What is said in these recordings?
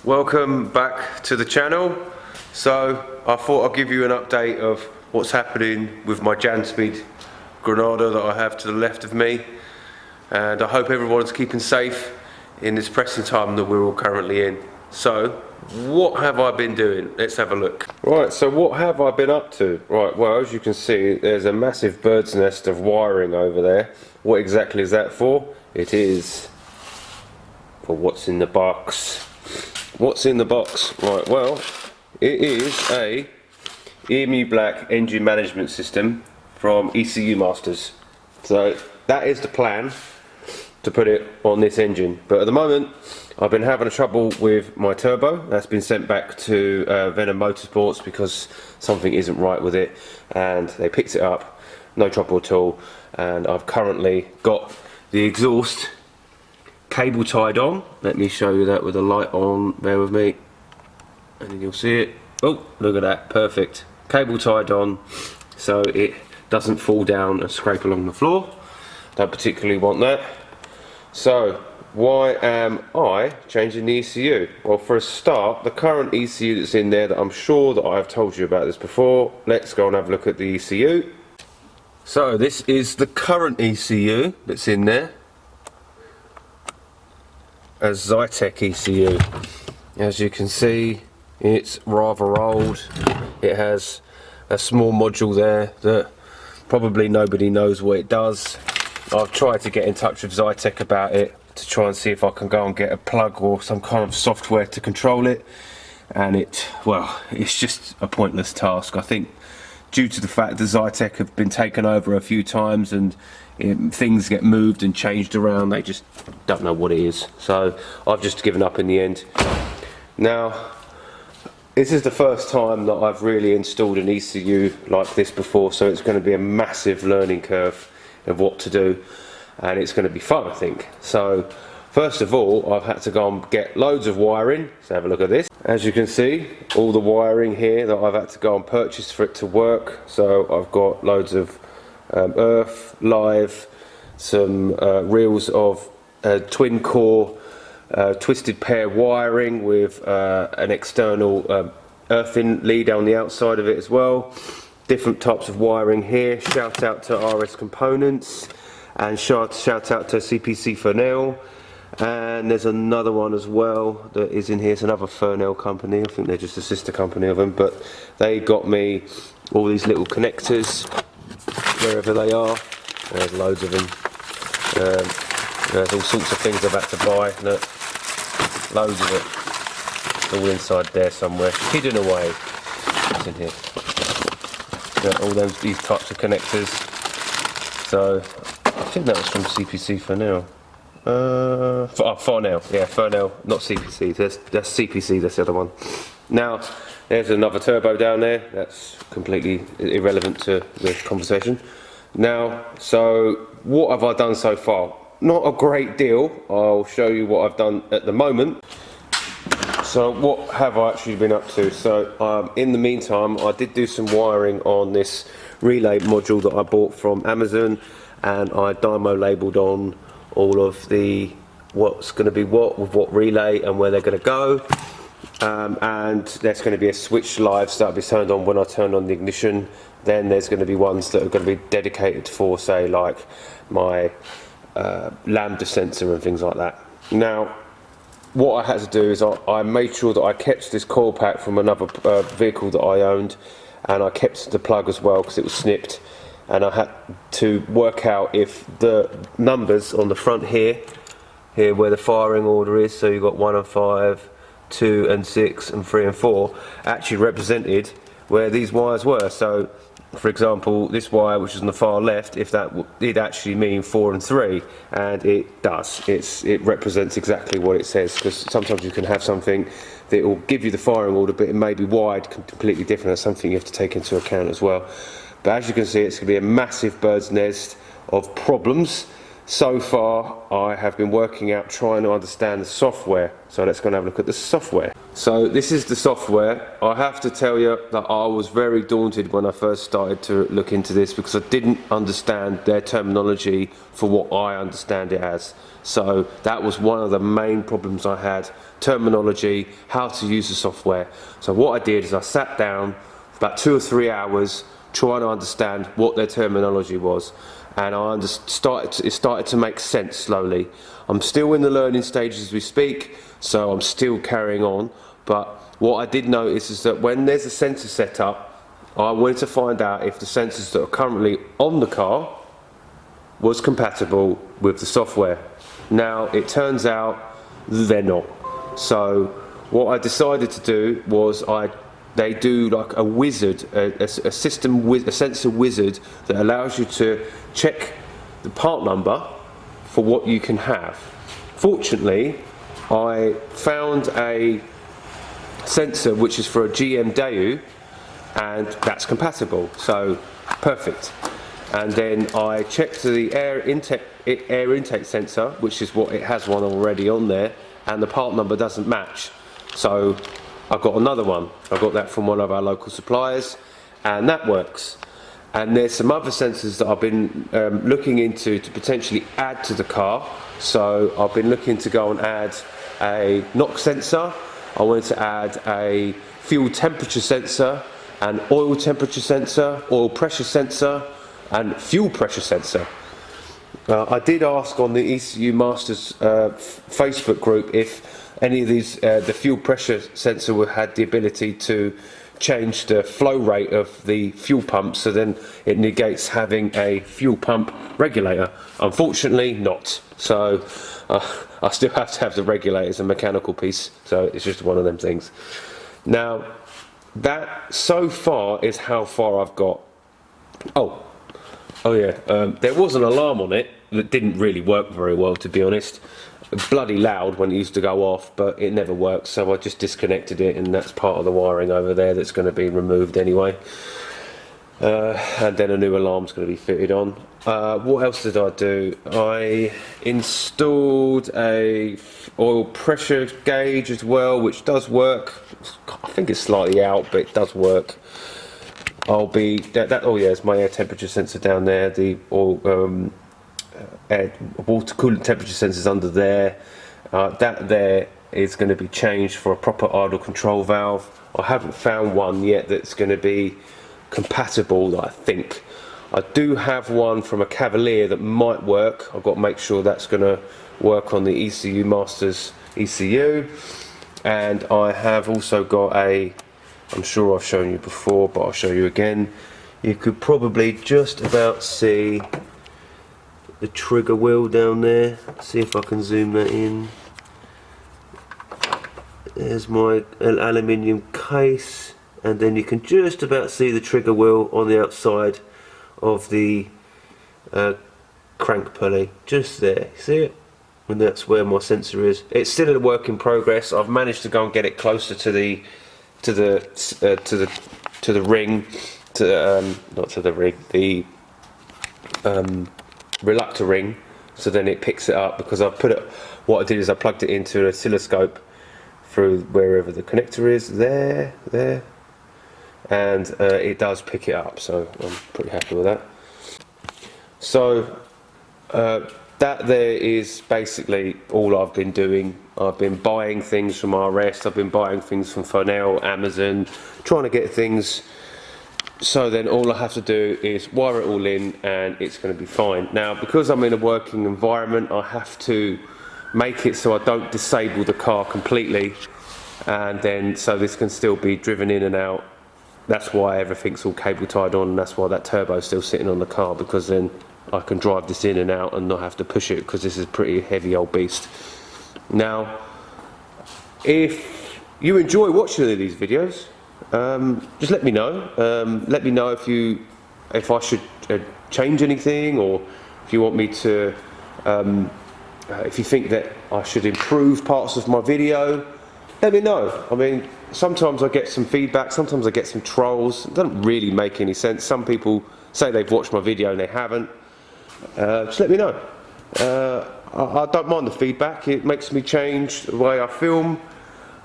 Welcome back to the channel. So I thought I'd give you an update of what's happening with my Janspeed Granada that I have to the left of me, and I hope everyone's keeping safe in this pressing time that we're all currently in. So what have I been doing? Let's have a look. Right, so what have I been up to? Right, well, as you can see, there's a massive bird's nest of wiring over there. What exactly is that for? It is for what's in the box. What's in the box? Right, well, it is a EMU BLACK engine management system from ECU Masters. So that is the plan, to put it on this engine. But at the moment, I've been having trouble with my turbo. That's been sent back to Venom Motorsports because something isn't right with it, and they picked it up, no trouble at all. And I've currently got the exhaust cable tied on. Let me show you that with the light on, bear with me, and then you'll see it. Oh, look at that, perfect. Cable tied on so it doesn't fall down and scrape along the floor. Don't particularly want that. So why am I changing the ECU? Well, for a start, the current ECU that's in there, that I'm sure that I've told you about this before, let's go and have a look at the ECU. So this is the current ECU that's in there, a Zytec ECU. As you can see, it's rather old. It has a small module there that probably nobody knows what it does. I've tried to get in touch with Zytec about it to try and see if I can go and get a plug or some kind of software to control it, and it's just a pointless task. I think due to the fact that Zytec have been taken over a few times and things get moved and changed around, they just don't know what it is. So I've just given up in the end. Now, this is the first time that I've really installed an ECU like this before, so it's going to be a massive learning curve of what to do, and it's going to be fun, I think. So first of all, I've had to go and get loads of wiring. So have a look at this. As you can see, all the wiring here that I've had to go and purchase for it to work. So I've got loads of earth, live, some reels of twin core twisted pair wiring with an external earthing lead on the outside of it as well. Different types of wiring here. Shout out to RS Components, and shout out to CPC Fernell. And there's another one as well that is in here. It's another Fernell company. I think they're just a sister company of them, but they got me all these little connectors wherever they are. There's loads of them. There's all sorts of things I've had to buy. Look, loads of it. It's all inside there somewhere, hidden away. It's in here. All these types of connectors. So I think that was from CPC Fernell. Farnell, yeah, Fernell, not CPC. That's CPC. That's the other one. Now, there's another turbo down there. That's completely irrelevant to the conversation. Now, so what have I done so far? Not a great deal. I'll show you what I've done at the moment. So what have I actually been up to? So in the meantime, I did do some wiring on this relay module that I bought from Amazon, and I dymo labelled on all of the what's going to be what with what relay and where they're going to go. And there's going to be a switch live, so that'll be turned on when I turn on the ignition. Then there's going to be ones that are going to be dedicated for, say, like my lambda sensor and things like that. Now, what I had to do is I made sure that I kept this coil pack from another vehicle that I owned, and I kept the plug as well because it was snipped, and I had to work out if the numbers on the front here where the firing order is, so you've got 1 and 5, 2 and 6 and 3 and 4, actually represented where these wires were. So for example, this wire which is on the far left, if that did actually mean 4 and 3, and it does. It represents exactly what it says, because sometimes you can have something that will give you the firing order, but it may be wide completely different. That's something you have to take into account as well. But as you can see, it's going to be a massive bird's nest of problems. So far I have been working out trying to understand the software, so let's go and have a look at the software. So this is the software. I have to tell you that I was very daunted when I first started to look into this because I didn't understand their terminology for what I understand it as. So that was one of the main problems I had, terminology, how to use the software. So what I did is I sat down for about 2 or 3 hours trying to understand what their terminology was, and it started to make sense slowly. I'm still in the learning stages as we speak, so I'm still carrying on, but what I did notice is that when there's a sensor set up, I wanted to find out if the sensors that are currently on the car was compatible with the software. Now it turns out they're not. So what I decided to do was they do like a wizard, a sensor wizard that allows you to check the part number for what you can have. Fortunately, I found a sensor which is for a GM and that's compatible, so perfect. And then I checked the air intake sensor, which is what it has one already on there, and the part number doesn't match. So I got another one. I got that from one of our local suppliers, and that works. And there's some other sensors that I've been looking into to potentially add to the car. So I've been looking to go and add a NOx sensor. I wanted to add a fuel temperature sensor, an oil temperature sensor, oil pressure sensor, and fuel pressure sensor. I did ask on the ECU Masters Facebook group if any of these, the fuel pressure sensor had the ability to change the flow rate of the fuel pump, so then it negates having a fuel pump regulator. Unfortunately not. So I still have to have the regulator as a mechanical piece, so it's just one of them things. Now that so far is how far I've got. Oh yeah, there was an alarm on it that didn't really work very well, to be honest. Bloody loud when it used to go off, but it never worked, so I just disconnected it, and that's part of the wiring over there that's going to be removed anyway. And then a new alarm's going to be fitted on. What else did I do? I installed a oil pressure gauge as well, which does work. I think it's slightly out, but it does work. Oh yeah, it's my air temperature sensor down there. The oil, water coolant temperature sensors under there. That there is going to be changed for a proper idle control valve. I haven't found one yet that's going to be compatible, I think. I do have one from a Cavalier that might work. I've got to make sure that's going to work on the ECU Masters ECU. And I have also got a, I'm sure I've shown you before, but I'll show you again. You could probably just about see the trigger wheel down there. See if I can zoom that in. There's my aluminium case, and then you can just about see the trigger wheel on the outside of the crank pulley, just there. See it? And that's where my sensor is. It's still a work in progress. I've managed to go and get it closer to the ring, not to the ring, the reluctor ring, so then it picks it up, because I put it, what I did is I plugged it into an oscilloscope through wherever the connector is, there, and it does pick it up, so I'm pretty happy with that. So that there is basically all I've been doing. I've been buying things from RS, I've been buying things from Fonel, Amazon, trying to get things, so then all I have to do is wire it all in and it's going to be fine. Now, because I'm in a working environment, I have to make it so I don't disable the car completely, and then so this can still be driven in and out. That's why everything's all cable tied on, and that's why that turbo's still sitting on the car, because then I can drive this in and out and not have to push it, because this is a pretty heavy old beast. Now, if you enjoy watching these videos, just let me know. Let me know if I should change anything, or if you want me to, if you think that I should improve parts of my video. Let me know. I mean, sometimes I get some feedback, sometimes I get some trolls. It doesn't really make any sense. Some people say they've watched my video and they haven't. Just let me know. I don't mind the feedback. It makes me change the way I film.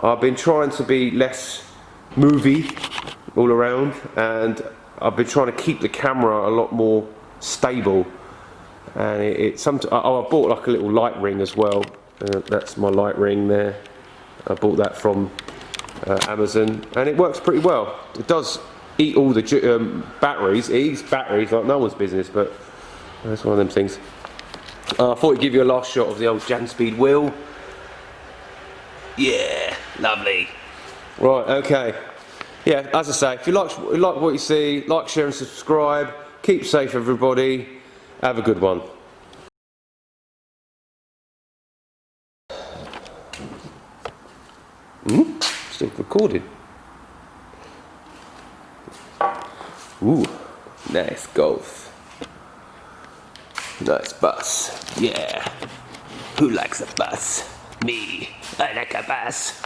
I've been trying to be less movie all around, and I've been trying to keep the camera a lot more stable. And I bought like a little light ring as well. That's my light ring there. I bought that from Amazon, and it works pretty well. It does eat all the batteries. It eats batteries like no one's business, but that's one of them things. I thought I'd give you a last shot of the old Janspeed wheel. Yeah, lovely. Right, okay. Yeah, as I say, if you like what you see, like, share and subscribe. Keep safe, everybody. Have a good one. Still recording. Ooh, nice golf. Nice bus. Yeah. Who likes a bus? Me. I like a bus.